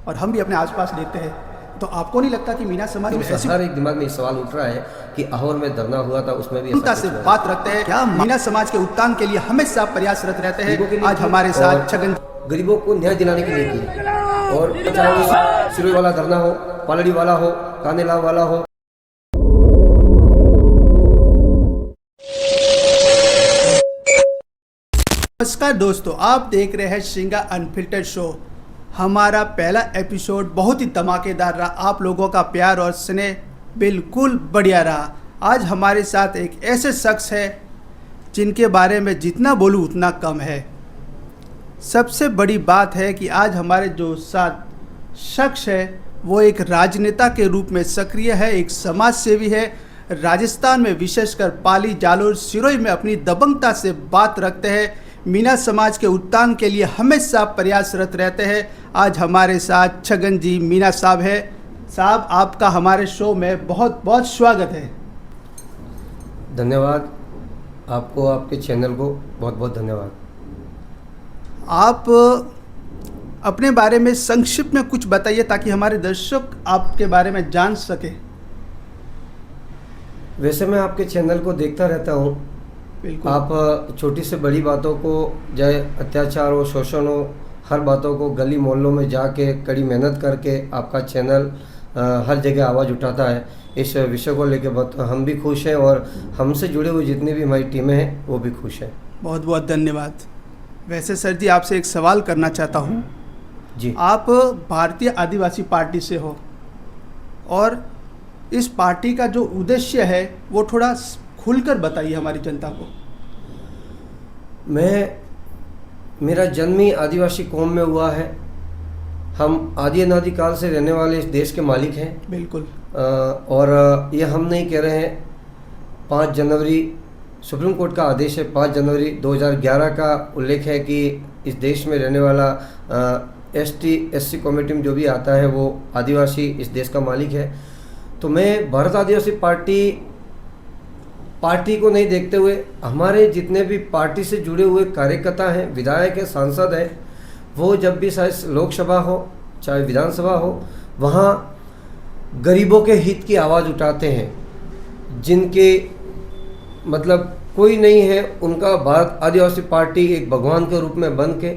और हम भी अपने आसपास देखते हैं, तो आपको नहीं लगता कि मीना समाज में ऐसी हर एक दिमाग में ये सवाल उठ रहा है कि अहोर में धरना हुआ था, उसमें भी क्षमता ऐसा से कुछ हुआ बात रखते हैं? क्या मीना समाज के उत्थान के लिए हमेशा प्रयासरत रहते गरीबों के हैं? लिए आज हमारे और साथ छगन गरीबों को न्याय दिलाने के लिए की। और चाहे वो सिरोही वाला धरना हो, पालड़ी वाला हो, कानेलाव वाला हो। नमस्कार दोस्तों, आप देख रहे हैं सिंगा अनफिल्टर्ड शो। हमारा पहला एपिसोड बहुत ही धमाकेदार रहा। आप लोगों का प्यार और स्नेह बिल्कुल बढ़िया रहा। आज हमारे साथ एक ऐसे शख्स है जिनके बारे में जितना बोलूँ उतना कम है। सबसे बड़ी बात है कि आज हमारे जो साथ शख्स है वो एक राजनेता के रूप में सक्रिय है, एक समाज सेवी है। राजस्थान में विशेषकर पाली, जालोर, सिरोही में अपनी दबंगता से बात रखते हैं। मीना समाज के उत्थान के लिए हमेशा प्रयासरत रहते हैं। आज हमारे साथ छगन जी मीना साहब है। साहब, आपका हमारे शो में बहुत बहुत स्वागत है। धन्यवाद आपको, आपके चैनल को बहुत बहुत धन्यवाद। आप अपने बारे में संक्षिप्त में कुछ बताइए ताकि हमारे दर्शक आपके बारे में जान सके। वैसे मैं आपके चैनल को देखता रहता हूँ। बिल्कुल। आप छोटी से बड़ी बातों को, चाहे अत्याचार हो, शोषण हो, हर बातों को गली मोहल्लों में जाके कड़ी मेहनत करके आपका चैनल हर जगह आवाज़ उठाता है। इस विषय को लेकर बहुत हम भी खुश हैं और हमसे जुड़े हुए जितनी भी हमारी टीमें हैं वो भी खुश हैं। बहुत बहुत धन्यवाद। वैसे सर जी, आपसे एक सवाल करना चाहता हूँ। जी। आप भारतीय आदिवासी पार्टी से हो और इस पार्टी का जो उद्देश्य है वो थोड़ा खुलकर बताइए हमारी जनता को। मेरा जन्म ही आदिवासी कौम में हुआ है। हम आदि अनादि काल से रहने वाले इस देश के मालिक हैं। बिल्कुल। और ये हम नहीं कह रहे हैं। 5 जनवरी सुप्रीम कोर्ट का आदेश है, 5 जनवरी 2011 का उल्लेख है कि इस देश में रहने वाला ST SC कम्युनिटी में जो भी आता है वो आदिवासी इस देश का मालिक है। तो मैं भारत आदिवासी पार्टी को नहीं देखते हुए हमारे जितने भी पार्टी से जुड़े हुए कार्यकर्ता हैं, विधायक हैं, सांसद हैं, वो जब भी चाहे लोकसभा हो चाहे विधानसभा हो, वहाँ गरीबों के हित की आवाज़ उठाते हैं। जिनके मतलब कोई नहीं है, उनका भारत आदिवासी पार्टी एक भगवान के रूप में बन के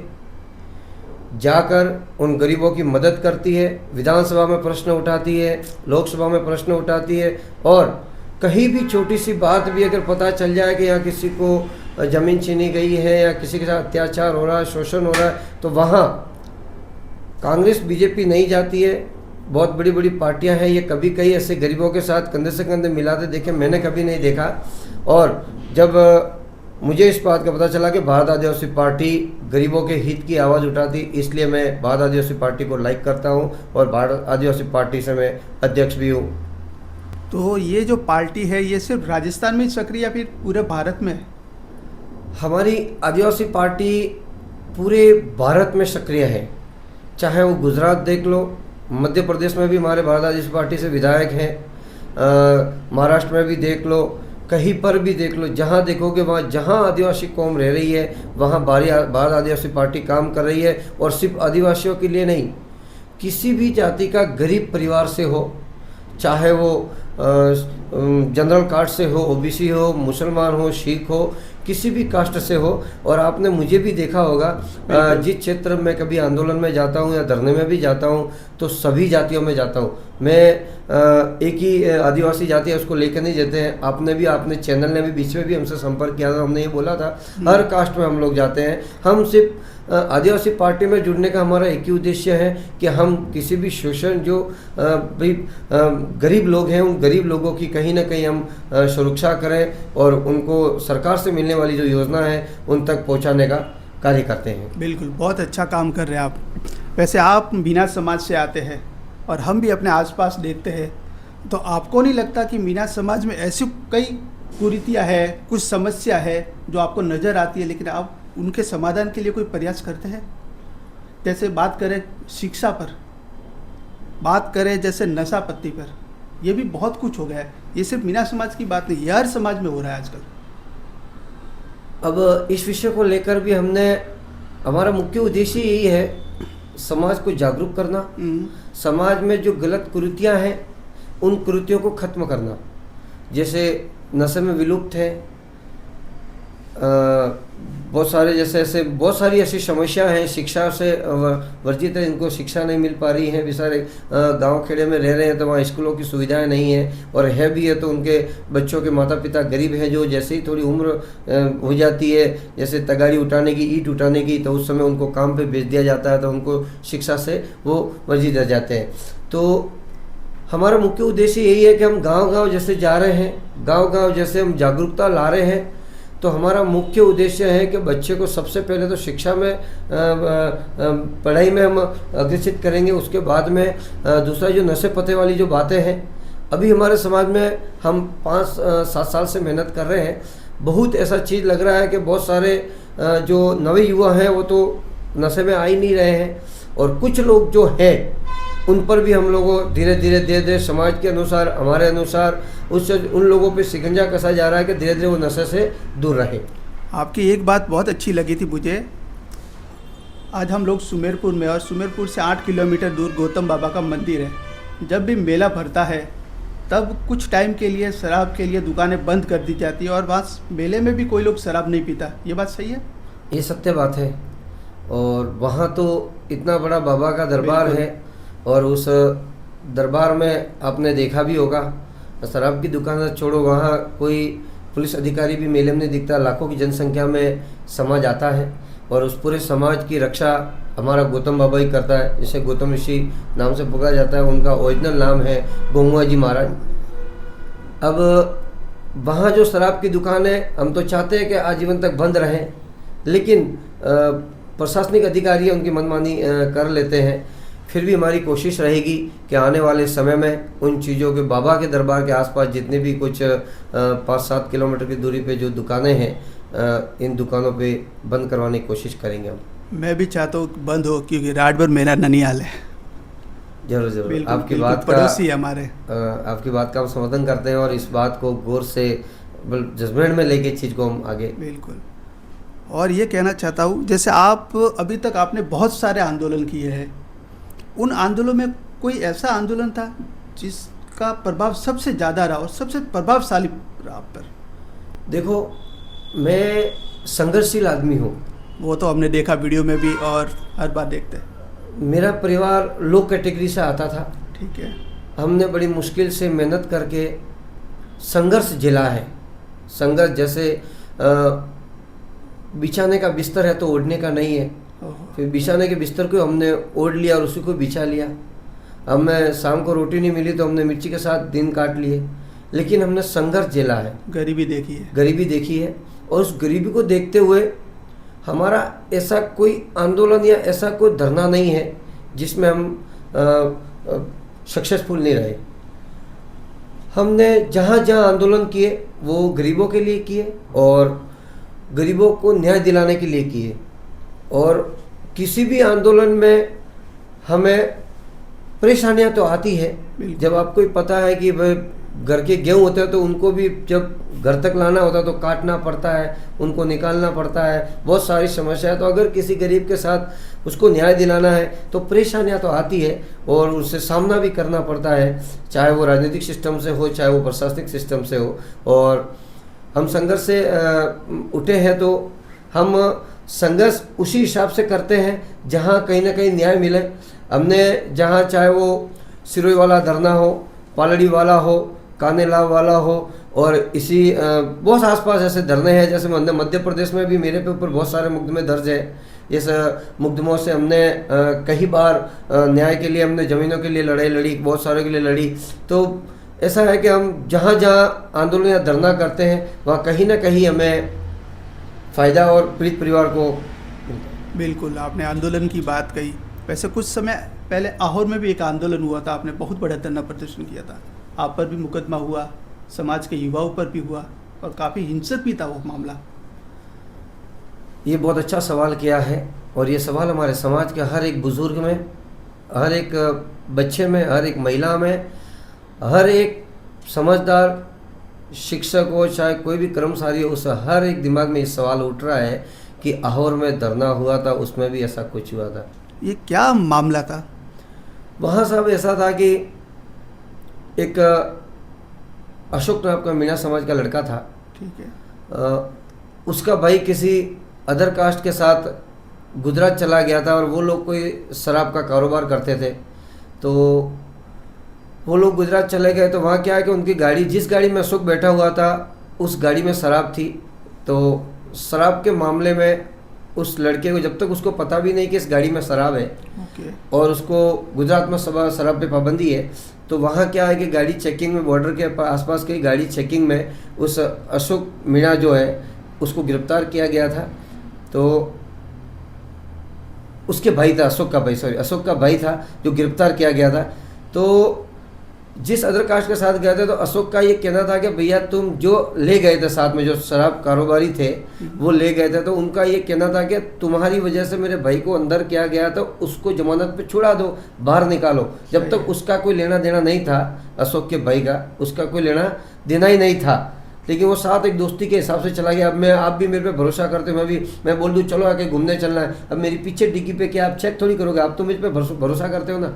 जाकर उन गरीबों की मदद करती है। विधानसभा में प्रश्न उठाती है, लोकसभा में प्रश्न उठाती है। और कहीं भी छोटी सी बात भी अगर पता चल जाए कि यहाँ किसी को ज़मीन छीनी गई है या किसी के साथ अत्याचार हो रहा है, शोषण हो रहा है, तो वहाँ कांग्रेस बीजेपी नहीं जाती है। बहुत बड़ी बड़ी पार्टियां हैं, ये कभी कहीं ऐसे गरीबों के साथ कंधे से कंधे मिलाते देखे मैंने कभी नहीं देखा। और जब मुझे इस बात का पता चला कि भारत आदिवासी पार्टी गरीबों के हित की आवाज़ उठाती, इसलिए मैं भारत आदिवासी पार्टी को लाइक करता हूँ और भारत आदिवासी पार्टी से मैं अध्यक्ष भी हूँ। तो ये जो पार्टी है ये सिर्फ राजस्थान में सक्रिय या फिर पूरे भारत में? हमारी आदिवासी पार्टी पूरे भारत में सक्रिय है। चाहे वो गुजरात देख लो, मध्य प्रदेश में भी हमारे भारत आदिवासी पार्टी से विधायक हैं, महाराष्ट्र में भी देख लो, कहीं पर भी देख लो, जहाँ देखोगे वहाँ जहाँ आदिवासी कौम रह रही है वहाँ भारत आदिवासी पार्टी काम कर रही है। और सिर्फ आदिवासियों के लिए नहीं, किसी भी जाति का गरीब परिवार से हो, चाहे वो जनरल कास्ट से हो, OBC हो, मुसलमान हो, सिख हो, किसी भी कास्ट से हो। और आपने मुझे भी देखा होगा, जिस क्षेत्र में कभी आंदोलन में जाता हूँ या धरने में भी जाता हूँ तो सभी जातियों में जाता हूँ। मैं एक ही आदिवासी जाति है उसको लेकर नहीं जाते हैं। आपने चैनल ने भी बीच में भी हमसे संपर्क किया था, हमने ये बोला था हर कास्ट में हम लोग जाते हैं। हम सिर्फ आदिवासी पार्टी में जुड़ने का हमारा एक ही उद्देश्य है कि हम किसी भी शोषण जो गरीब लोग हैं उन गरीब लोगों की कहीं ना कहीं हम सुरक्षा करें और उनको सरकार से मिलने वाली जो योजना है उन तक पहुंचाने का कार्य करते हैं। बिल्कुल, बहुत अच्छा काम कर रहे हैं आप। वैसे आप मीना समाज से आते हैं और हम भी अपने आसपास देखते हैं, तो आपको नहीं लगता कि मीना समाज में ऐसी कई कुरीतियाँ हैं, कुछ समस्या है जो आपको नज़र आती है, लेकिन आप उनके समाधान के लिए कोई प्रयास करते हैं? जैसे बात करें शिक्षा पर, बात करें जैसे नशा पत्ती पर, ये भी बहुत कुछ हो गया है। ये सिर्फ मीना समाज की बात नहीं, हर समाज में हो रहा है आजकल। अब इस विषय को लेकर भी हमारा मुख्य उद्देश्य यही है, समाज को जागरूक करना, समाज में जो गलत कुरीतियाँ हैं उन कुरीतियों को ख़त्म करना। जैसे नशे में विलुप्त है, बहुत सारे जैसे ऐसे बहुत सारी ऐसी समस्या हैं, शिक्षा से वर्जित है, इनको शिक्षा नहीं मिल पा रही है। बेचारे गांव खेड़े में रह रहे हैं तो वहाँ स्कूलों की सुविधाएं नहीं है, और है भी है तो उनके बच्चों के माता पिता गरीब हैं, जो जैसे ही थोड़ी उम्र हो जाती है, जैसे तगाड़ी उठाने की, ईंट उठाने की, तो उस समय उनको काम पे भेज दिया जाता है, तो उनको शिक्षा से वो वर्जित रह जाते हैं। तो हमारा मुख्य उद्देश्य यही है कि हम गाँव-गाँव जैसे जा रहे हैं, गाँव-गाँव जैसे हम जागरूकता ला रहे हैं, तो हमारा मुख्य उद्देश्य है कि बच्चे को सबसे पहले तो शिक्षा में पढ़ाई में हम अग्रसित करेंगे। उसके बाद में दूसरा जो नशे पते वाली जो बातें हैं, अभी हमारे समाज में हम 5-7 साल से मेहनत कर रहे हैं। बहुत ऐसा चीज़ लग रहा है कि बहुत सारे जो नवे युवा हैं वो तो नशे में आ ही नहीं रहे हैं, और कुछ लोग जो हैं उन पर भी हम लोगों धीरे धीरे समाज के अनुसार, हमारे अनुसार उससे उन लोगों पे शिकंजा कसा जा रहा है कि धीरे धीरे वो नशे से दूर रहे। आपकी एक बात बहुत अच्छी लगी थी मुझे। आज हम लोग सुमेरपुर में, और सुमेरपुर से 8 किलोमीटर दूर गौतम बाबा का मंदिर है। जब भी मेला भरता है तब कुछ टाइम के लिए शराब के लिए दुकानें बंद कर दी जाती है, और वहाँ मेले में भी कोई लोग शराब नहीं पीता। ये बात सही है? ये सत्य बात है। और वहाँ तो इतना बड़ा बाबा का दरबार है, और उस दरबार में आपने देखा भी होगा, शराब की दुकान छोड़ो, वहाँ कोई पुलिस अधिकारी भी मेले में नहीं दिखता। लाखों की जनसंख्या में समाज आता है, और उस पूरे समाज की रक्षा हमारा गौतम बाबा ही करता है, जिसे गौतम ऋषि नाम से पुकारा जाता है। उनका ओरिजिनल नाम है गोमुआ जी महाराज। अब वहाँ जो शराब की दुकान है, हम तो चाहते हैं कि आजीवन तक बंद रहें, लेकिन प्रशासनिक अधिकारी उनकी मनमानी कर लेते हैं। फिर भी हमारी कोशिश रहेगी कि आने वाले समय में उन चीज़ों के, बाबा के दरबार के आसपास जितने भी कुछ 5-7 किलोमीटर की दूरी पे जो दुकानें हैं, इन दुकानों पे बंद करवाने की कोशिश करेंगे हम। मैं भी चाहता हूँ बंद हो, क्योंकि राजभर मेरा ननियाल है। जरूर आपकी बात का पड़ोसी है हमारे। आपकी बात का हम समर्थन करते हैं, और इस बात को गौर से जजमेंट में लेके चीज़ को हम आगे। बिल्कुल। और ये कहना चाहता हूँ, जैसे आप अभी तक आपने बहुत सारे आंदोलन किए हैं, उन आंदोलनों में कोई ऐसा आंदोलन था जिसका प्रभाव सबसे ज़्यादा रहा और सबसे प्रभावशाली रहा आप पर? देखो, मैं संघर्षशील आदमी हूँ। वो तो हमने देखा वीडियो में भी, और हर बार देखते हैं। मेरा परिवार लो कैटेगरी से आता था। ठीक है। हमने बड़ी मुश्किल से मेहनत करके संघर्ष झेला है। संघर्ष जैसे बिछाने का बिस्तर है तो ओढ़ने का नहीं है। फिर बिछाने के बिस्तर को हमने ओढ़ लिया और उसी को बिछा लिया। अब मैं शाम को रोटी नहीं मिली तो हमने मिर्ची के साथ दिन काट लिए, लेकिन हमने संघर्ष झेला है, गरीबी देखी है। गरीबी देखी है, और उस गरीबी को देखते हुए हमारा ऐसा कोई आंदोलन या ऐसा कोई धरना नहीं है जिसमें हम सक्सेसफुल नहीं रहे। हमने जहाँ जहाँ आंदोलन किए वो गरीबों के लिए किए, और गरीबों को न्याय दिलाने के लिए किए। और किसी भी आंदोलन में हमें परेशानियां तो आती है। जब आपको पता है कि भाई घर के गेहूँ होते हैं तो उनको भी जब घर तक लाना होता है तो काटना पड़ता है, उनको निकालना पड़ता है, बहुत सारी समस्या है। तो अगर किसी गरीब के साथ उसको न्याय दिलाना है तो परेशानियां तो आती है, और उससे सामना भी करना पड़ता है, चाहे वो राजनीतिक सिस्टम से हो, चाहे वो प्रशासनिक सिस्टम से हो। और हम संघर्ष से उठे हैं, तो हम संघर्ष उसी हिसाब से करते हैं जहाँ कहीं ना कहीं न्याय मिले। हमने जहाँ, चाहे वो सिरोही वाला धरना हो, पालड़ी वाला हो, कानेलाव वाला हो, और इसी बहुत आसपास ऐसे धरने हैं। जैसे मध्य प्रदेश में भी मेरे पे ऊपर बहुत सारे मुकदमे दर्ज है। इस मुकदमों से हमने कई बार न्याय के लिए, हमने ज़मीनों के लिए लड़ाई लड़ी, बहुत सारों के लिए लड़ी। तो ऐसा है कि हम जहाँ जहाँ आंदोलन या धरना करते हैं वहाँ कहीं ना कहीं हमें फ़ायदा और पीड़ित परिवार को। बिल्कुल, आपने आंदोलन की बात कही। वैसे कुछ समय पहले आहोर में भी एक आंदोलन हुआ था, आपने बहुत बड़ा धरना प्रदर्शन किया था, आप पर भी मुकदमा हुआ, समाज के युवाओं पर भी हुआ, और काफ़ी हिंसक भी था वो मामला। ये बहुत अच्छा सवाल किया है, और ये सवाल हमारे समाज के हर एक बुज़ुर्ग में, हर एक बच्चे में, हर एक महिला में, हर एक समझदार शिक्षक हो, चाहे कोई भी कर्मचारी हो, उस हर एक दिमाग में ये सवाल उठ रहा है कि आहोर में धरना हुआ था, उसमें भी ऐसा कुछ हुआ था। ये क्या मामला था? वहाँ साहब ऐसा था कि एक अशोक नाम का मीणा समाज का लड़का था। ठीक है। उसका भाई किसी अदर कास्ट के साथ गुजरात चला गया था और वो लोग कोई शराब का कारोबार करते थे। तो वो लोग गुजरात चले गए तो वहाँ क्या है कि उनकी गाड़ी, जिस गाड़ी में अशोक बैठा हुआ था उस गाड़ी में शराब थी। तो शराब के मामले में उस लड़के को, जब तक उसको पता भी नहीं कि इस गाड़ी में शराब है और उसको गुजरात में शराब पे पाबंदी है, तो वहाँ क्या है कि गाड़ी चेकिंग में, बॉर्डर के आसपास की गाड़ी चेकिंग में उस अशोक मीणा जो है उसको गिरफ्तार किया गया था। तो उसके भाई था, अशोक का भाई था जो गिरफ्तार किया गया था। तो जिस अदर कास्ट के साथ गए थे तो अशोक का ये कहना था कि भैया तुम जो ले गए थे साथ में, जो शराब कारोबारी थे वो ले गए थे, तो उनका ये कहना था कि तुम्हारी वजह से मेरे भाई को अंदर किया गया तो उसको जमानत पे छुड़ा दो, बाहर निकालो। जब तक उसका कोई लेना देना नहीं था, अशोक के भाई का उसका कोई लेना देना ही नहीं था, लेकिन वो साथ एक दोस्ती के हिसाब से चला गया। अब आप भी मेरे पे भरोसा करते हो, मैं बोल दूँ चलो आके घूमने चलना है, अब मेरी पीछे डिग्गी पे क्या आप चेक थोड़ी करोगे, आप तो मुझ पर भरोसा करते हो ना।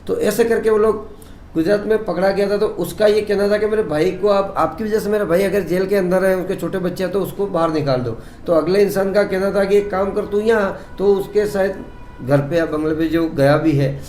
तो ऐसे करके वो लोग गुजरात में पकड़ा गया था। तो उसका ये कहना था कि मेरे भाई को आपकी वजह से मेरा भाई अगर जेल के अंदर है, उसके छोटे बच्चे हैं तो उसको बाहर निकाल दो। तो अगले इंसान का कहना था कि एक काम कर तू यहाँ, तो उसके शायद घर पे या बंगले पे जो गया भी है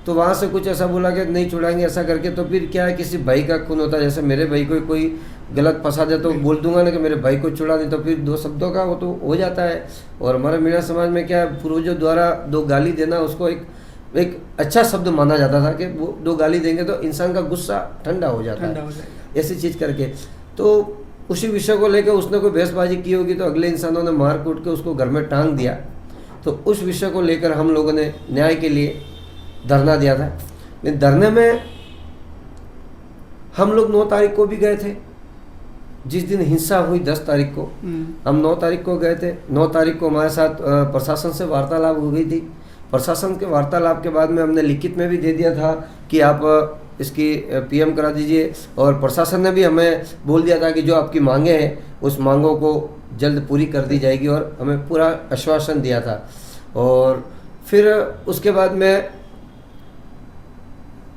तो वहाँ से कुछ ऐसा बोला कि नहीं छुड़ाएंगे ऐसा करके। तो फिर क्या है, किसी भाई का खून होता है, जैसे मेरे भाई को कोई गलत फंसा दे तो बोल दूंगा ना कि मेरे भाई को छुड़ा दे, तो फिर दो शब्दों का वो तो हो जाता है। और हमारे मीणा समाज में क्या है, पूर्वजों द्वारा दो गाली देना उसको एक अच्छा शब्द माना जाता था कि वो दो गाली देंगे तो इंसान का गुस्सा ठंडा हो जाता है, ऐसी चीज़ करके। तो उसी विषय को लेकर उसने कोई बहसबाजी की होगी तो अगले इंसानों ने मार कूट के उसको घर में टांग दिया। तो उस विषय को लेकर हम लोगों ने न्याय के लिए धरना दिया था। लेकिन धरने में हम लोग 9 तारीख को भी गए थे, जिस दिन हिंसा हुई 10 तारीख को हम 9 तारीख को गए थे। 9 तारीख को हमारे साथ प्रशासन से वार्तालाप हो गई थी। प्रशासन के वार्तालाप के बाद में हमने लिखित में भी दे दिया था कि आप इसकी पीएम करा दीजिए, और प्रशासन ने भी हमें बोल दिया था कि जो आपकी मांगे हैं उस मांगों को जल्द पूरी कर दी जाएगी, और हमें पूरा आश्वासन दिया था। और फिर उसके बाद में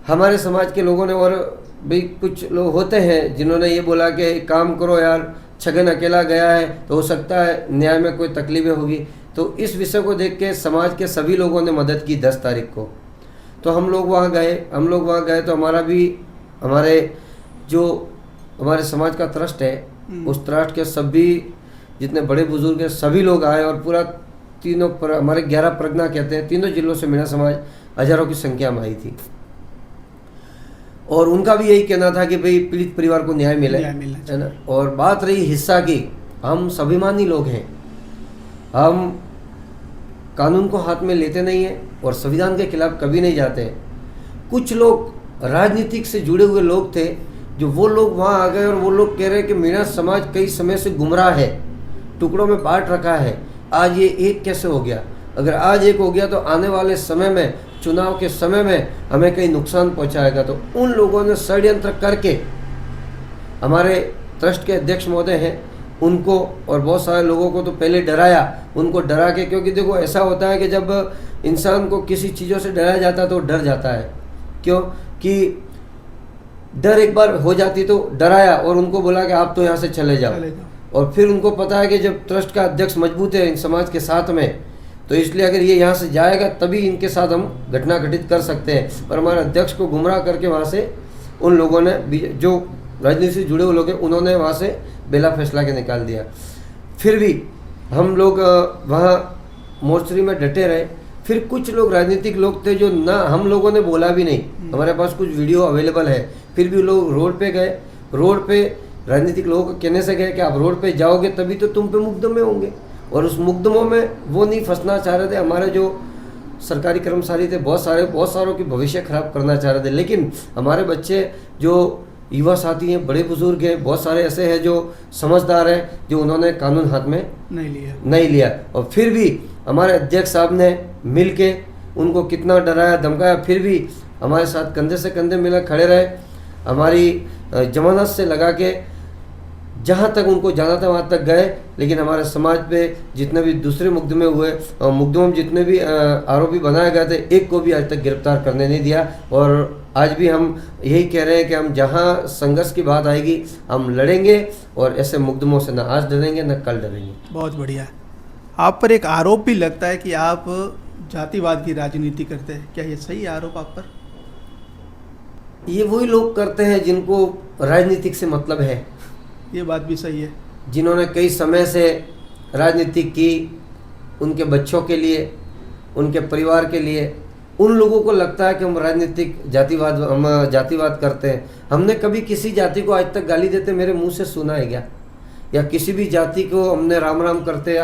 हमारे समाज के लोगों ने, और भी कुछ लोग होते हैं जिन्होंने ये बोला कि काम करो यार, छगन अकेला गया है तो हो सकता है न्याय में कोई तकलीफें होगी। तो इस विषय को देख के समाज के सभी लोगों ने मदद की 10 तारीख को। तो हम लोग वहाँ गए तो हमारे समाज का ट्रस्ट है, उस ट्रस्ट के सभी जितने बड़े बुजुर्ग हैं सभी लोग आए, और पूरा हमारे 11 परगना कहते हैं, तीनों जिलों से मीणा समाज हजारों की संख्या में आई थी। और उनका भी यही कहना था कि भाई पीड़ित परिवार को न्याय मिले, है ना। और बात रही हिस्सा की, हम स्वाभिमानी लोग हैं, हम कानून को हाथ में लेते नहीं हैं और संविधान के खिलाफ कभी नहीं जाते हैं। कुछ लोग राजनीतिक से जुड़े हुए लोग थे, जो वो लोग वहाँ आ गए और वो लोग कह रहे हैं कि मीणा समाज कई समय से गुमराह है, टुकड़ों में बांट रखा है, आज ये एक कैसे हो गया। अगर आज एक हो गया तो आने वाले समय में, चुनाव के समय में हमें कहीं नुकसान पहुंचाएगा। तो उन लोगों ने षड्यंत्र करके, हमारे ट्रस्ट के अध्यक्ष महोदय हैं उनको और बहुत सारे लोगों को तो पहले डराया, उनको डरा के, क्योंकि देखो ऐसा होता है कि जब इंसान को किसी चीज़ों से डराया जाता है तो डर जाता है। क्यों कि डर एक बार हो जाती, तो डराया और उनको बोला कि आप तो यहाँ से चले जाओ। और फिर उनको पता है कि जब ट्रस्ट का अध्यक्ष मजबूत है इन समाज के साथ में, तो इसलिए अगर ये यहाँ से जाएगा तभी इनके साथ हम घटना घटित कर सकते हैं। पर हमारे अध्यक्ष को गुमराह करके वहाँ से उन लोगों ने, जो राजनीति से जुड़े हुए लोग हैं, उन्होंने वहाँ से बेला फैसला के निकाल दिया। फिर भी हम लोग वहाँ मोर्चरी में डटे रहे। फिर कुछ लोग राजनीतिक लोग थे जो ना, हम लोगों ने बोला भी नहीं, हमारे पास कुछ वीडियो अवेलेबल है, फिर भी लोग रोड पे गए। रोड पे राजनीतिक लोगों के कहने से गए कि आप रोड पे जाओगे तभी तो तुम पे मुकदमे होंगे, और उस मुकदमों में वो नहीं फंसना चाह रहे थे। हमारे जो सरकारी कर्मचारी थे बहुत सारों की भविष्य खराब करना चाह रहे थे। लेकिन हमारे बच्चे जो युवा साथी हैं, बड़े बुजुर्ग हैं, बहुत सारे ऐसे हैं जो समझदार हैं, जो उन्होंने कानून हाथ में नहीं लिया। और फिर भी हमारे अध्यक्ष साहब ने मिल के उनको कितना डराया धमकाया, फिर भी हमारे साथ कंधे से कंधे मिला खड़े रहे। हमारी जमानत से लगा के जहाँ तक उनको जाना था वहाँ तक गए, लेकिन हमारे समाज पे जितने भी दूसरे मुकदमे हुए, मुकदमों में जितने भी आरोपी बनाए गए थे, एक को भी आज तक गिरफ्तार करने नहीं दिया। और आज भी हम यही कह रहे हैं कि हम जहाँ संघर्ष की बात आएगी हम लड़ेंगे और ऐसे मुकदमों से न आज डरेंगे न कल डरेंगे। बहुत बढ़िया। आप पर एक आरोप भी लगता है कि आप जातिवाद की राजनीति करते हैं, क्या ये सही आरोप आप पर? ये वही लोग करते हैं जिनको राजनीतिक से मतलब है, ये बात भी सही है। जिन्होंने कई समय से राजनीति की, उनके बच्चों के लिए, उनके परिवार के लिए, उन लोगों को लगता है कि हम राजनीतिक जातिवाद करते हैं। हमने कभी किसी जाति को आज तक गाली देते मेरे मुंह से सुना है क्या? या किसी भी जाति को हमने राम राम करते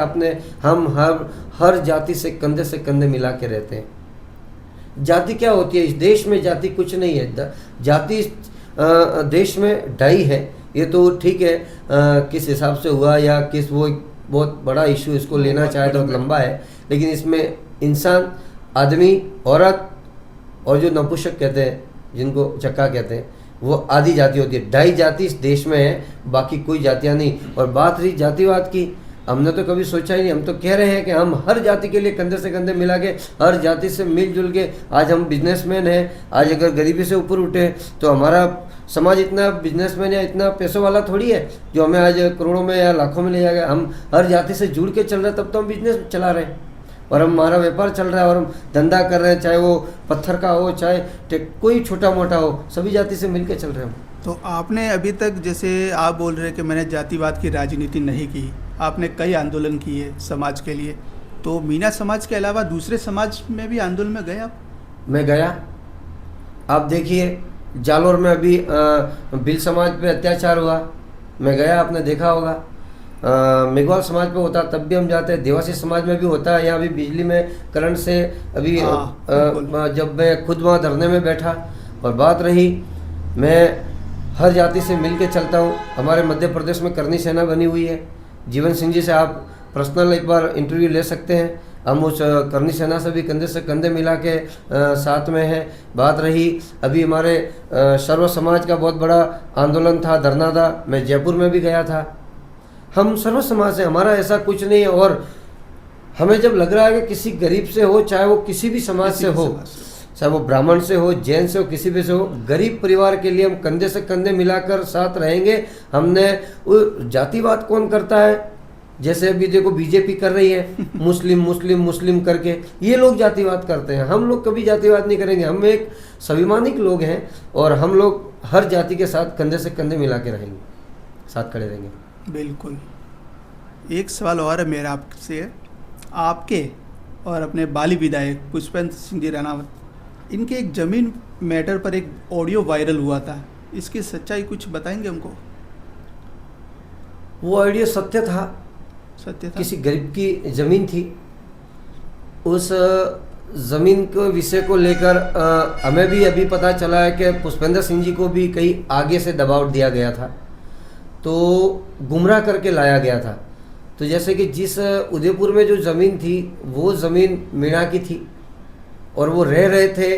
हम हर जाति से कंधे मिला के रहते हैं। जाति क्या होती है? इस देश में जाति कुछ नहीं है। जाति देश में ढाई है, ये तो ठीक है, किस हिसाब से हुआ या किस, वो बहुत बड़ा इशू, इसको लेना चाहे तो लंबा है, लेकिन इसमें इंसान, आदमी, औरत और जो नपुंसक कहते हैं, जिनको चक्का कहते हैं, वो आधी जाति होती है। ढाई जाति इस देश में है, बाकी कोई जातियाँ नहीं। और बात रही जातिवाद की, हमने तो कभी सोचा ही नहीं। हम तो कह रहे हैं कि हम हर जाति के लिए कंधे से कंधे मिला के, हर जाति से मिलजुल के, आज हम बिजनेसमैन हैं, आज अगर गरीबी से ऊपर उठे तो हमारा समाज इतना बिजनेसमैन या इतना पैसों वाला थोड़ी है जो हमें आज करोड़ों में या लाखों में ले जाएगा। हम हर जाति से जुड़ के चल रहे हैं, तब तो हम बिजनेस चला रहे हैं और हमारा व्यापार चल रहा है और हम धंधा कर रहे हैं, चाहे वो पत्थर का हो, चाहे कोई छोटा मोटा हो, सभी जाति से मिल के चल रहे हैं। तो आपने अभी तक, जैसे आप बोल रहे हैं कि मैंने जातिवाद की राजनीति नहीं की, आपने कई आंदोलन किए समाज के लिए, तो मीना समाज के अलावा दूसरे समाज में भी आंदोलन में गए आप? मैं गया। आप देखिए जालोर में अभी भिल समाज पे अत्याचार हुआ, मैं गया, आपने देखा होगा। मेघवाल समाज पे होता तब भी हम जाते हैं, देवासी समाज में भी होता है। यहाँ भी बिजली में करंट से अभी जब मैं खुद वहाँ धरने में बैठा, और बात रही, मैं हर जाति से मिल के चलता हूँ। हमारे मध्य प्रदेश में करनी सेना बनी हुई है, जीवन सिंह जी से आप पर्सनल एक बार इंटरव्यू ले सकते हैं। हम उस करनी सेना से भी कंधे से कंधे मिला के साथ में हैं। बात रही अभी हमारे सर्व समाज का बहुत बड़ा आंदोलन था, धरना था, मैं जयपुर में भी गया था। हम सर्व समाज से, हमारा ऐसा कुछ नहीं है। और हमें जब लग रहा है कि किसी गरीब से हो, चाहे वो किसी भी समाज से हो, चाहे वो ब्राह्मण से हो, जैन से हो, किसी भी से हो, गरीब परिवार के लिए हम कंधे से कंधे मिलाकर साथ रहेंगे। हमने जातिवाद कौन करता है? जैसे अभी देखो बीजेपी कर रही है, मुस्लिम मुस्लिम मुस्लिम करके, ये लोग जातिवाद करते हैं। हम लोग कभी जातिवाद नहीं करेंगे। हम एक स्वाभिमानिक लोग हैं और हम लोग हर जाति के साथ कंधे से कंधे मिला के रहेंगे, साथ खड़े रहेंगे। बिल्कुल। एक सवाल और है मेरा आपसे, आपके और अपने बाली विधायक पुष्पेंद्र सिंह जी राणावत, इनके एक ज़मीन मैटर पर एक ऑडियो वायरल हुआ था, इसकी सच्चाई कुछ बताएंगे हमको? वो ऑडियो सत्य था। सत्य था? किसी गरीब की ज़मीन थी, उस ज़मीन के विषय को लेकर हमें भी अभी पता चला है कि पुष्पेंद्र सिंह जी को भी कहीं आगे से दबाव दिया गया था, तो गुमराह करके लाया गया था। तो जैसे कि जिस उदयपुर में जो ज़मीन थी, वो ज़मीन मीणा की थी और वो रह रहे थे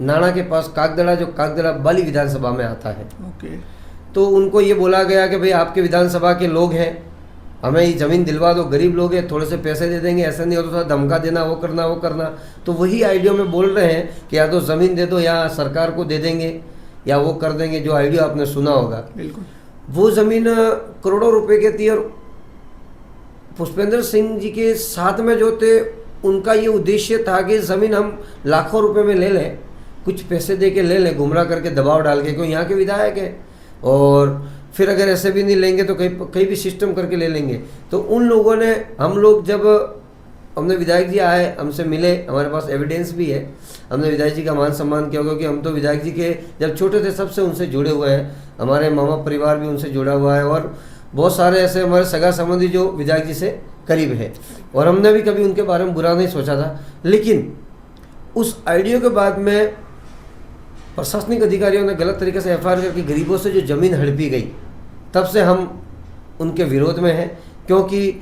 नाना के पास, कागदड़ा, जो कागदड़ा बाली विधानसभा में आता है। ओके। तो उनको ये बोला गया कि भाई आपके विधानसभा के लोग हैं, हमें ये ज़मीन दिलवा दो, गरीब लोग हैं, थोड़े से पैसे दे देंगे, ऐसा नहीं होता, धमका देना, वो करना। तो वही आइडिया में बोल रहे हैं कि या तो ज़मीन दे दो या सरकार को दे देंगे या वो कर देंगे, जो आइडिया आपने सुना होगा। बिल्कुल। वो ज़मीन करोड़ों रुपए की थी और पुष्पेंद्र सिंह जी के साथ में जो थे, उनका ये उद्देश्य था कि ज़मीन हम लाखों रुपए में ले लें, कुछ पैसे दे के ले लें, गुमराह करके, दबाव डाल के, क्योंकि यहाँ के विधायक है, और फिर अगर ऐसे भी नहीं लेंगे तो कहीं भी सिस्टम करके ले लेंगे। तो उन लोगों ने, हम लोग जब हमने विधायक जी आए, हमसे मिले, हमारे पास एविडेंस भी है, हमने विधायक जी का मान सम्मान किया, क्योंकि हम तो विधायक जी के जब छोटे थे सबसे उनसे जुड़े हुए हैं, हमारे मामा परिवार भी उनसे जुड़ा हुआ है और बहुत सारे ऐसे हमारे सगा संबंधी जो विधायक जी से करीब है, और हमने भी कभी उनके बारे में बुरा नहीं सोचा था। लेकिन उस आइडिया के बाद में प्रशासनिक अधिकारियों ने गलत तरीके से एफआईआर करके गरीबों से जो ज़मीन हड़पी गई, तब से हम उनके विरोध में हैं, क्योंकि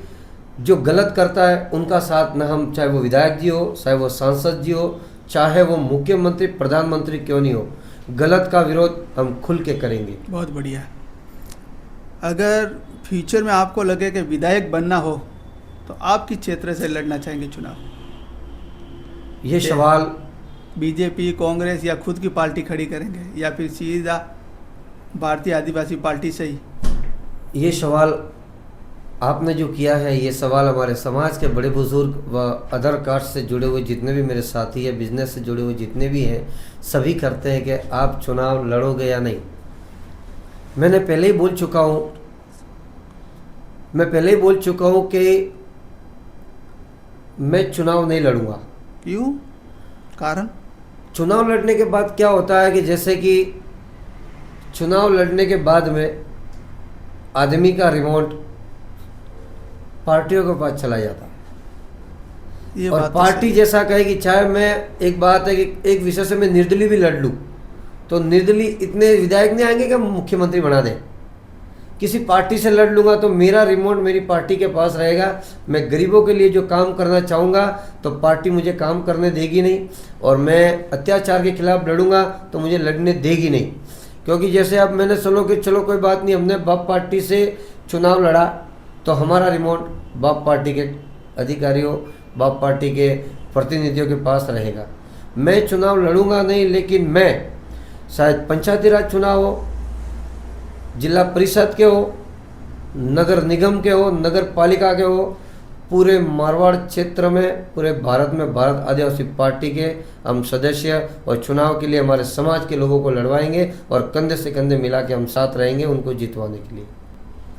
जो गलत करता है उनका साथ ना हम, चाहे वो विधायक जी हो, चाहे वो सांसद जी हो, चाहे वो मुख्यमंत्री प्रधानमंत्री क्यों नहीं हो, गलत का विरोध हम खुल के करेंगे। बहुत बढ़िया। अगर फ्यूचर में आपको लगे कि विधायक बनना हो तो आप किस क्षेत्र से लड़ना चाहेंगे चुनाव? ये सवाल बीजेपी, कांग्रेस या खुद की पार्टी खड़ी करेंगे या फिर सीधा भारतीय आदिवासी पार्टी से ही? ये सवाल आपने जो किया है, ये सवाल हमारे समाज के बड़े बुजुर्ग व अदर कास्ट से जुड़े हुए जितने भी मेरे साथी हैं, बिजनेस से जुड़े हुए जितने भी हैं, सभी करते हैं कि आप चुनाव लड़ोगे या नहीं। मैंने पहले ही बोल चुका हूँ कि मैं चुनाव नहीं लड़ूंगा। क्यों? कारण? चुनाव लड़ने के बाद क्या होता है कि जैसे कि चुनाव लड़ने के बाद में आदमी का रिमोट पार्टियों के पास चला जाता है, ये और बात तो पार्टी सही। जैसा कहेगी, चाहे मैं एक बात है कि एक विषय से मैं निर्दलीय भी लड़ लूँ तो निर्दलीय इतने विधायक नहीं आएंगे कि मुख्यमंत्री बना दें। किसी पार्टी से लड़ लूँगा तो मेरा रिमोट मेरी पार्टी के पास रहेगा। मैं गरीबों के लिए जो काम करना चाहूँगा तो पार्टी मुझे काम करने देगी नहीं, और मैं अत्याचार के खिलाफ लड़ूंगा तो मुझे लड़ने देगी नहीं। क्योंकि जैसे अब मैंने सुनो कि चलो कोई बात नहीं, हमने बाप पार्टी से चुनाव लड़ा तो हमारा रिमोट बाप पार्टी के अधिकारियों, बाप पार्टी के प्रतिनिधियों के पास रहेगा। मैं चुनाव लड़ूंगा नहीं, लेकिन मैं शायद पंचायती राज चुनाव हो, जिला परिषद के हो, नगर निगम के हो, नगर पालिका के हो, पूरे मारवाड़ क्षेत्र में, पूरे भारत में भारत आदिवासी पार्टी के हम सदस्य और चुनाव के लिए हमारे समाज के लोगों को लड़वाएंगे और कंधे से कंधे मिला के हम साथ रहेंगे उनको जितवाने के लिए।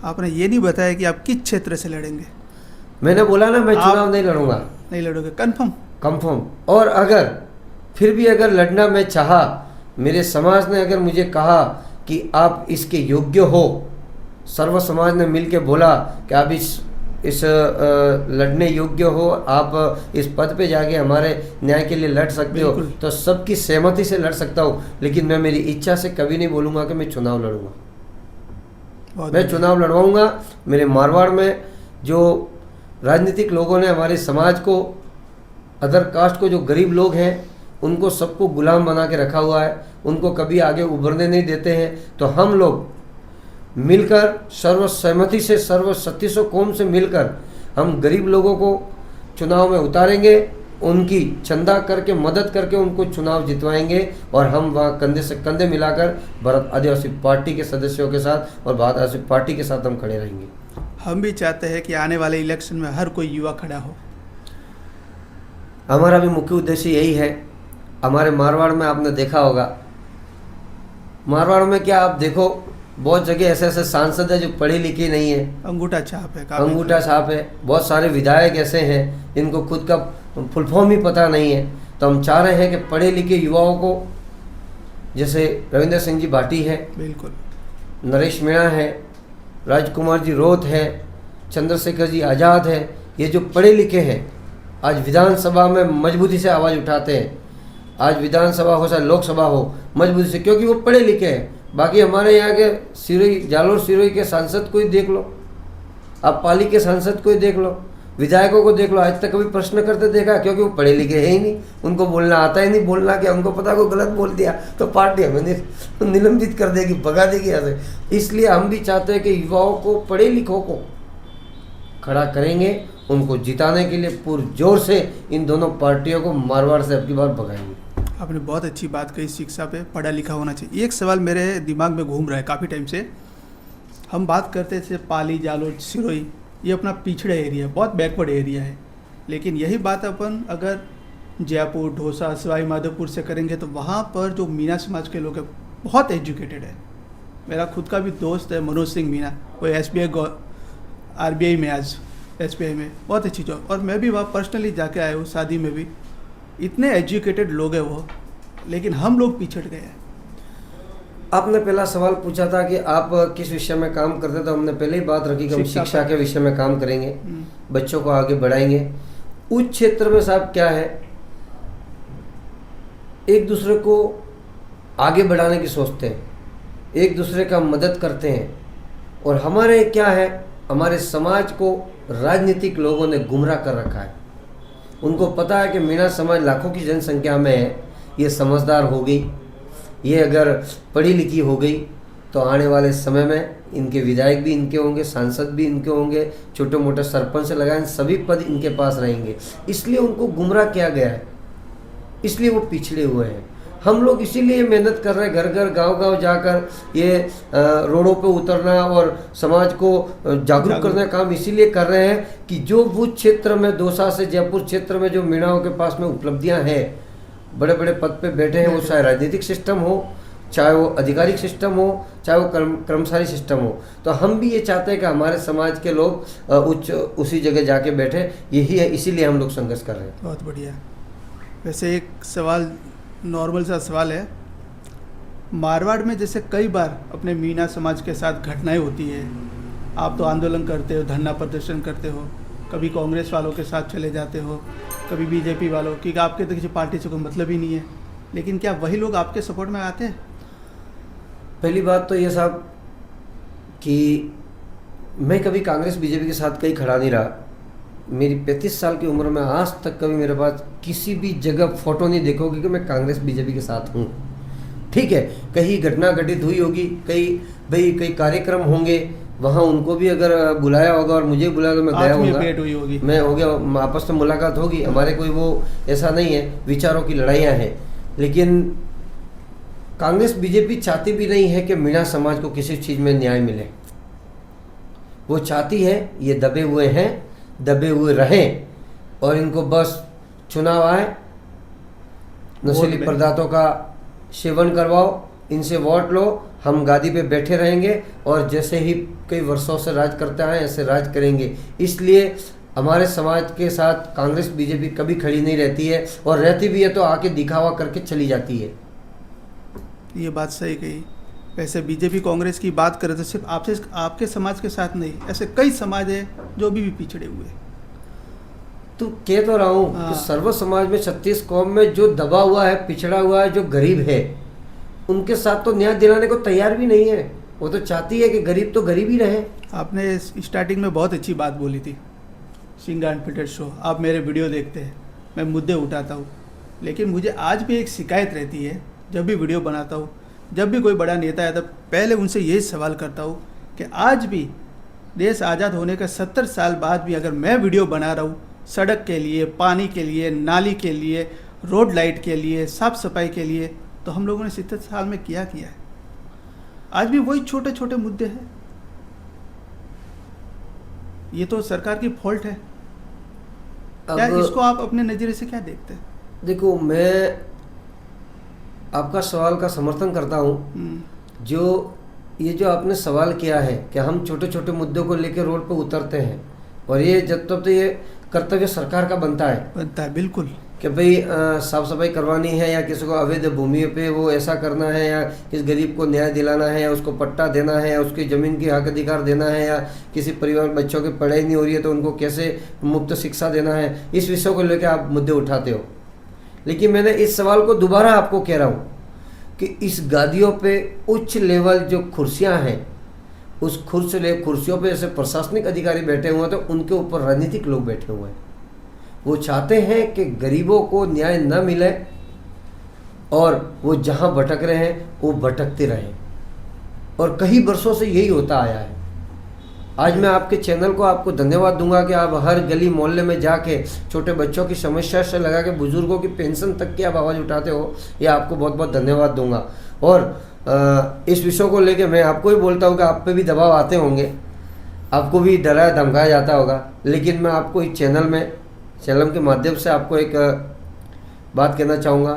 आपने ये नहीं बताया कि आप किस क्षेत्र से लड़ेंगे। मैंने बोला ना, मैं चुनाव नहीं लड़ूंगा। नहीं लड़ोगे? कंफर्म? कंफर्म। और अगर फिर भी अगर लड़ना मैं चाहा, मेरे समाज ने अगर मुझे कहा कि आप इसके योग्य हो, सर्व समाज ने मिल के बोला कि आप इस लड़ने योग्य हो, आप इस पद पे जाके हमारे न्याय के लिए लड़ सकते हो, तो सबकी सहमति से लड़ सकता हूँ। लेकिन मैं मेरी इच्छा से कभी नहीं बोलूँगा कि मैं चुनाव लड़ूंगा। मैं चुनाव लड़वाऊंगा। मेरे मारवाड़ में जो राजनीतिक लोगों ने हमारे समाज को, अदर कास्ट को, जो गरीब लोग हैं उनको सबको गुलाम बना के रखा हुआ है, उनको कभी आगे उभरने नहीं देते हैं। तो हम लोग मिलकर सर्वसहमति से, सर्व 3600 कौम से मिलकर हम गरीब लोगों को चुनाव में उतारेंगे, उनकी चंदा करके मदद करके उनको चुनाव जितवाएंगे, और हम वहाँ कंधे से कंधे मिलाकर भारत आदिवासी पार्टी के सदस्यों के साथ और भारत आदिवासी पार्टी के साथ हम खड़े रहेंगे। हम भी चाहते हैं कि आने वाले इलेक्शन में हर कोई युवा खड़ा हो। हमारा भी मुख्य उद्देश्य यही है। हमारे मारवाड़ में आपने देखा होगा, मारवाड़ में क्या आप देखो, बहुत जगह ऐसे ऐसे सांसद है जो पढ़े लिखे नहीं है, अंगूठा छाप है, अंगूठा छाप है। बहुत सारे विधायक ऐसे हैं जिनको खुद का फुल फॉर्म ही पता नहीं है। तो हम चाह रहे हैं कि पढ़े लिखे युवाओं को, जैसे रविंद्र सिंह जी भाटी है, बिल्कुल, नरेश मीणा है, राजकुमार जी रोत है, चंद्रशेखर जी आज़ाद है, ये जो पढ़े लिखे हैं आज विधानसभा में मजबूती से आवाज़ उठाते हैं। आज विधानसभा हो चाहे लोकसभा हो, मजबूती से, क्योंकि वो पढ़े लिखे हैं। बाकी हमारे यहाँ के सिरोही, जालोर सिरोही के सांसद को ही देख लो, आप पाली के सांसद को ही देख लो, विधायकों को देख लो, आज तक कभी प्रश्न करते देखा? क्योंकि वो पढ़े लिखे है ही नहीं, उनको बोलना आता ही नहीं। बोलना क्या, उनको पता को गलत बोल दिया तो पार्टी हमें निलंबित कर देगी, भगा देगी यहाँ से। इसलिए हम भी चाहते हैं कि युवाओं को, पढ़े लिखों को खड़ा करेंगे, उनको जिताने के लिए पुरजोर से इन दोनों पार्टियों को मारवाड़ से अबकी बार भगाएंगे। आपने बहुत अच्छी बात कही, शिक्षा पे पढ़ा लिखा होना चाहिए। एक सवाल मेरे दिमाग में घूम रहा है काफ़ी टाइम से। हम बात करते थे पाली, जालोर, सिरोही, ये अपना पिछड़ा एरिया है, बहुत बैकवर्ड एरिया है। लेकिन यही बात अपन अगर जयपुर, ढोसा, सवाई माधोपुर से करेंगे तो वहाँ पर जो मीना समाज के लोग हैं बहुत एजुकेटेड है। मेरा खुद का भी दोस्त है मनोज सिंह मीना, वो SBI RBI में, आज SBI में बहुत अच्छी जॉब, और मैं भी वहाँ पर्सनली जाके आया हूँ, शादी में भी। इतने एजुकेटेड लोग हैं वो, लेकिन हम लोग पिछड़ गए हैं। आपने पहला सवाल पूछा था कि आप किस विषय में काम करते हैं, तो हमने पहले ही बात रखी कि हम शिक्षा के विषय में काम करेंगे, बच्चों को आगे बढ़ाएंगे। उस क्षेत्र में साहब क्या है, एक दूसरे को आगे बढ़ाने की सोचते हैं, एक दूसरे का मदद करते हैं। और हमारे क्या है, हमारे समाज को राजनीतिक लोगों ने गुमराह कर रखा है। उनको पता है कि मीणा समाज लाखों की जनसंख्या में है, ये समझदार हो गई, ये अगर पढ़ी लिखी हो गई तो आने वाले समय में इनके विधायक भी इनके होंगे, सांसद भी इनके होंगे, छोटे मोटे सरपंच से लगाए सभी पद इनके पास रहेंगे। इसलिए उनको गुमराह किया गया है, इसलिए वो पिछड़े हुए हैं। हम लोग इसीलिए मेहनत कर रहे हैं, घर घर गांव-गांव जाकर ये रोडों पे उतरना और समाज को जागरूक करने का काम इसीलिए कर रहे हैं कि जो भूज क्षेत्र में, दौसा से जयपुर क्षेत्र में जो मीणाओं के पास में उपलब्धियां हैं, बड़े बड़े पद पे बैठे हैं, वो चाहे राजनीतिक सिस्टम हो, चाहे वो आधिकारिक सिस्टम हो, चाहे वो कर्मचारी सिस्टम हो, तो हम भी ये चाहते हैं कि हमारे समाज के लोग उसी जगह जाके बैठे। यही है, इसीलिए हम लोग संघर्ष कर रहे हैं। बहुत बढ़िया। वैसे एक सवाल, नॉर्मल सा सवाल है, मारवाड़ में जैसे कई बार अपने मीणा समाज के साथ घटनाएं होती है, आप तो आंदोलन करते हो, धरना प्रदर्शन करते हो, कभी कांग्रेस वालों के साथ चले जाते हो, कभी बीजेपी वालों, क्योंकि आपके तो किसी पार्टी से कोई मतलब ही नहीं है, लेकिन क्या वही लोग आपके सपोर्ट में आते हैं? पहली बात तो ये साहब कि मैं कभी कांग्रेस बीजेपी के साथ कहीं खड़ा नहीं रहा। मेरी 35 साल की उम्र में आज तक कभी मेरे पास किसी भी जगह फोटो नहीं देखोगे कि मैं कांग्रेस बीजेपी के साथ हूँ। ठीक है, कहीं घटना घटित हुई होगी, कई कार्यक्रम होंगे, वहाँ उनको भी अगर बुलाया होगा और मुझे बुलाया तो मैं गया होगा, भेंट हुई होगी, मैं हो गया, आपस में मुलाकात होगी। हमारे कोई वो ऐसा नहीं है, विचारों की लड़ाइयाँ हैं, लेकिन कांग्रेस बीजेपी चाहती भी नहीं है कि मीणा समाज को किसी चीज़ में न्याय मिले। वो चाहती है ये दबे हुए हैं, दबे हुए रहें, और इनको बस चुनाव आए, नशीली पदार्थों का सेवन करवाओ, इनसे वोट लो, हम गादी पे बैठे रहेंगे और जैसे ही कई वर्षों से राज करते आए ऐसे राज करेंगे। इसलिए हमारे समाज के साथ कांग्रेस बीजेपी कभी खड़ी नहीं रहती है, और रहती भी है तो आके दिखावा करके चली जाती है। ये बात सही कही। वैसे बीजेपी कांग्रेस की बात करें तो सिर्फ आपके समाज के साथ नहीं, ऐसे कई समाज है जो अभी भी पिछड़े हुए हैं। तो कह तो रहा हूँ कि सर्व समाज में 36 कौम में जो दबा हुआ है, पिछड़ा हुआ है, जो गरीब है, उनके साथ तो न्याय दिलाने को तैयार भी नहीं है। वो तो चाहती है कि गरीब तो गरीब ही रहे। आपने स्टार्टिंग में बहुत अच्छी बात बोली थी, सिंगा अनफिल्टर्ड शो, आप मेरे वीडियो देखते हैं, मैं मुद्दे उठाता हूँ, लेकिन मुझे आज भी एक शिकायत रहती है, जब भी वीडियो बनाता हूँ, जब भी कोई बड़ा नेता है, तो पहले उनसे यही सवाल करता हूँ कि आज भी देश आज़ाद होने के 70 साल बाद भी अगर मैं वीडियो बना रहा हूँ सड़क के लिए, पानी के लिए, नाली के लिए, रोड लाइट के लिए, साफ सफाई के लिए, तो हम लोगों ने 70 साल में किया है। आज भी वही छोटे छोटे मुद्दे हैं। ये तो सरकार की फॉल्ट है। क्या इसको आप अपने नज़रिए से क्या देखते हैं? देखो, मैं आपका सवाल का समर्थन करता हूँ। जो आपने सवाल किया है कि हम छोटे छोटे मुद्दों को लेकर रोड पर उतरते हैं, और ये जब तक तो ये कर्तव्य सरकार का बनता है बिल्कुल, कि भाई साफ सफाई करवानी है, या किसी को अवैध भूमि पे वो ऐसा करना है, या किस गरीब को न्याय दिलाना है, या उसको पट्टा देना है, या उसकी ज़मीन की हक अधिकार देना है, या किसी परिवार बच्चों की पढ़ाई नहीं हो रही है तो उनको कैसे मुफ्त शिक्षा देना है, इस विषय को लेकर आप मुद्दे उठाते हो। लेकिन मैंने इस सवाल को दोबारा आपको कह रहा हूँ कि इस गादियों पे उच्च लेवल जो कुर्सियाँ हैं, उस कुर्सियों पे जैसे प्रशासनिक अधिकारी बैठे हुए हैं, तो उनके ऊपर राजनीतिक लोग बैठे हुए हैं। वो चाहते हैं कि गरीबों को न्याय न मिले, और वो जहाँ भटक रहे हैं वो भटकते रहें, और कई वर्षों से यही होता आया है। आज मैं आपके चैनल को आपको धन्यवाद दूंगा कि आप हर गली मोहल्ले में जाके छोटे बच्चों की समस्या से लगा के बुजुर्गों की पेंशन तक की आप आवाज़ उठाते हो। ये आपको बहुत बहुत धन्यवाद दूंगा। और इस विषय को लेके मैं आपको ही बोलता हूँ कि आप पे भी दबाव आते होंगे, आपको भी डराया धमकाया जाता होगा, लेकिन मैं आपको इस चैनल के माध्यम से आपको एक बात कहना चाहूँगा,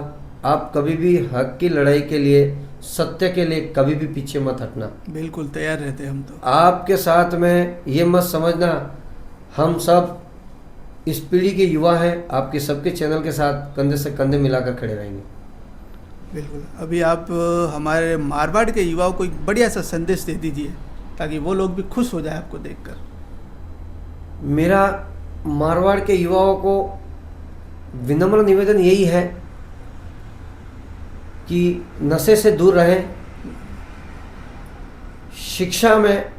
आप कभी भी हक की लड़ाई के लिए, सत्य के लिए कभी भी पीछे मत हटना। बिल्कुल तैयार रहते हैं हम तो। आपके साथ में ये मत समझना, हम सब इस पीढ़ी के युवा हैं, आपके सबके चैनल के साथ कंधे से कंधे मिलाकर खड़े रहेंगे। बिल्कुल। अभी आप हमारे मारवाड़ के युवाओं को एक बढ़िया सा संदेश दे दीजिए, ताकि वो लोग भी खुश हो जाए आपको देखकर। मेरा मारवाड़ के युवाओं को विनम्र निवेदन यही है कि नशे से दूर रहें, शिक्षा में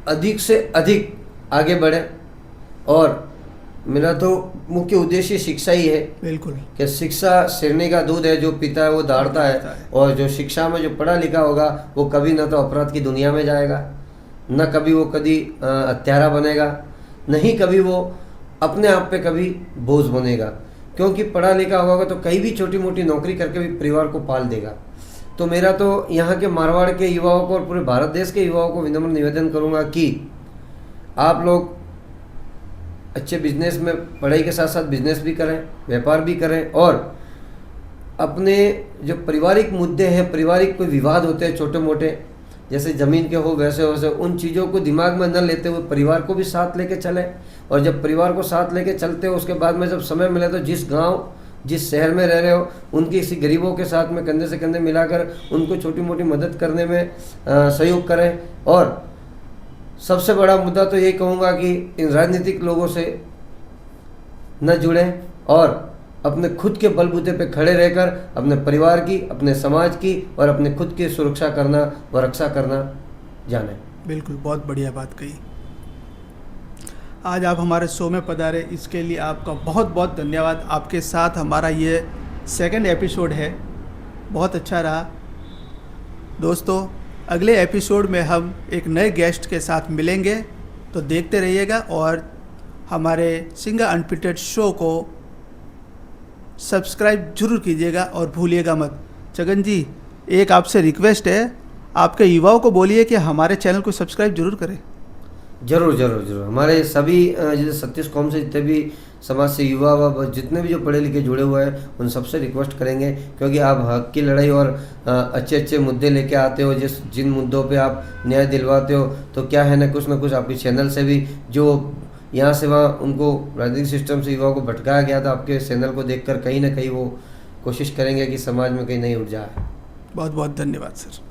अधिक से अधिक आगे बढ़ें, और मेरा तो मुख्य उद्देश्य शिक्षा ही है बिल्कुल। कि शिक्षा सिरनी का दूध है, जो पीता है वो दाढ़ता है। और जो शिक्षा में जो पढ़ा लिखा होगा वो कभी ना तो अपराध की दुनिया में जाएगा, न कभी वो हत्यारा बनेगा, नहीं कभी वो अपने आप पे कभी बोझ बनेगा, क्योंकि पढ़ा लिखा होगा तो कहीं भी छोटी मोटी नौकरी करके भी परिवार को पाल देगा। तो मेरा तो यहाँ के मारवाड़ के युवाओं को और पूरे भारत देश के युवाओं को विनम्र निवेदन करूँगा कि आप लोग अच्छे बिजनेस में पढ़ाई के साथ साथ बिजनेस भी करें, व्यापार भी करें, और अपने जो पारिवारिक मुद्दे हैं, पारिवारिक कोई विवाद होते हैं छोटे मोटे, जैसे ज़मीन के हो वैसे उन चीज़ों को दिमाग में न लेते हुए परिवार को भी साथ लेके चलें। और जब परिवार को साथ लेके चलते हो उसके बाद में जब समय मिले तो जिस गांव जिस शहर में रह रहे हो उनकी किसी गरीबों के साथ में कंधे से कंधे मिलाकर उनको छोटी मोटी मदद करने में सहयोग करें। और सबसे बड़ा मुद्दा तो ये कहूँगा कि इन राजनीतिक लोगों से न जुड़ें और अपने खुद के बलबूते पे खड़े रहकर अपने परिवार की, अपने समाज की और अपने खुद की सुरक्षा करना व रक्षा करना जाने। बिल्कुल, बहुत बढ़िया बात कही। आज आप हमारे शो में पधारे, इसके लिए आपका बहुत बहुत धन्यवाद। आपके साथ हमारा ये सेकंड एपिसोड है, बहुत अच्छा रहा। दोस्तों, अगले एपिसोड में हम एक नए गेस्ट के साथ मिलेंगे, तो देखते रहिएगा और हमारे सिंगा अनफिल्टर्ड शो को सब्सक्राइब जरूर कीजिएगा और भूलिएगा मत। छगन जी, एक आपसे रिक्वेस्ट है, आपके युवाओं को बोलिए कि हमारे चैनल को सब्सक्राइब जरूर करें। जरूर जरूर जरूर। हमारे सभी जैसे 36 कौम से जितने भी समाज से युवा व जितने भी जो पढ़े लिखे जुड़े हुए हैं उन सबसे रिक्वेस्ट करेंगे, क्योंकि आप हक की लड़ाई और अच्छे अच्छे मुद्दे लेके आते हो, जिन मुद्दों पे आप न्याय दिलवाते हो, तो क्या है ना कुछ आपके चैनल से भी जो यहाँ से वहाँ उनको राजनीतिक सिस्टम से युवाओं को भटकाया गया था, आपके चैनल को देखकर कहीं ना कहीं वो कोशिश करेंगे कि समाज में कहीं नई ऊर्जा आए। बहुत बहुत धन्यवाद सर।